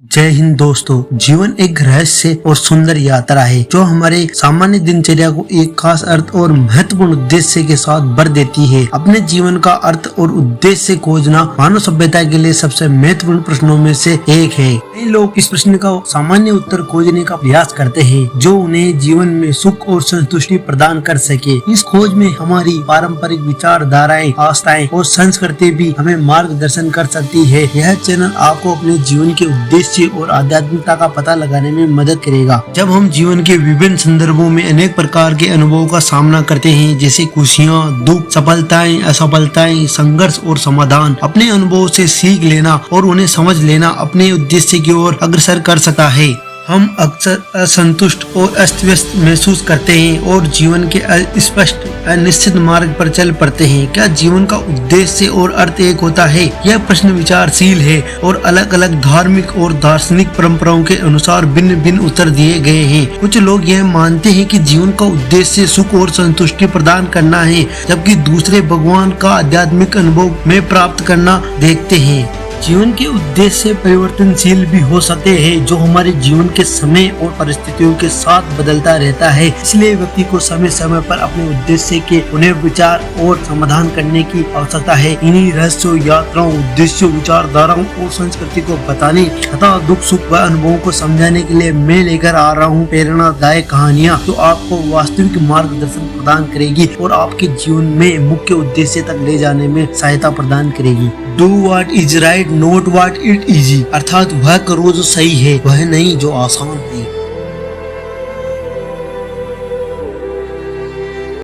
जय हिंद दोस्तों। जीवन एक रहस्य और सुंदर यात्रा है जो हमारे सामान्य दिनचर्या को एक खास अर्थ और महत्वपूर्ण उद्देश्य के साथ भर देती है। अपने जीवन का अर्थ और उद्देश्य खोजना मानव सभ्यता के लिए सबसे महत्वपूर्ण प्रश्नों में से एक है। कई लोग इस प्रश्न का सामान्य उत्तर खोजने का प्रयास करते हैं जो उन्हें जीवन में सुख और संतुष्टि प्रदान कर सके। इस खोज में हमारी पारंपरिक विचारधाराएं, आस्थाएं और संस्कृति भी हमें मार्गदर्शन कर सकती है। यह चैनल आपको अपने जीवन के उद्देश्य और आध्यात्मिकता का पता लगाने में मदद करेगा। जब हम जीवन के विभिन्न संदर्भों में अनेक प्रकार के अनुभवों का सामना करते हैं, जैसे खुशियाँ, दुख, सफलताएं, असफलताएं, संघर्ष और समाधान, अपने अनुभवों से सीख लेना और उन्हें समझ लेना अपने उद्देश्य की ओर अग्रसर कर सकता है। हम अक्सर असंतुष्ट और अस्त व्यस्त महसूस करते हैं और जीवन के अस्पष्ट अनिश्चित मार्ग पर चल पड़ते हैं। क्या जीवन का उद्देश्य और अर्थ एक होता है? यह प्रश्न विचारशील है और अलग अलग धार्मिक और दार्शनिक परंपराओं के अनुसार भिन्न भिन्न उत्तर दिए गए हैं। कुछ लोग यह मानते हैं कि जीवन का उद्देश्य सुख और संतुष्टि प्रदान करना है, जबकि दूसरे भगवान का आध्यात्मिक अनुभव में प्राप्त करना देखते हैं। जीवन के उद्देश्य परिवर्तनशील भी हो सकते हैं, जो हमारे जीवन के समय और परिस्थितियों के साथ बदलता रहता है। इसलिए व्यक्ति को समय समय पर अपने उद्देश्य के पुनः विचार और समाधान करने की आवश्यकता है। इन्हीं रहस्यों, यात्राओं, उद्देश्यों, विचारधाराओं और संस्कृति को बताने तथा दुख सुख व अनुभवों को समझाने के लिए मैं लेकर आ रहा हूँ प्रेरणादायक कहानियाँ, जो आपको वास्तविक मार्गदर्शन प्रदान करेगी और आपके जीवन में मुख्य उद्देश्य तक ले जाने में सहायता प्रदान करेगी। Do what is right, not what it is। अर्थात वह करो जो सही है, वह नहीं जो आसान है।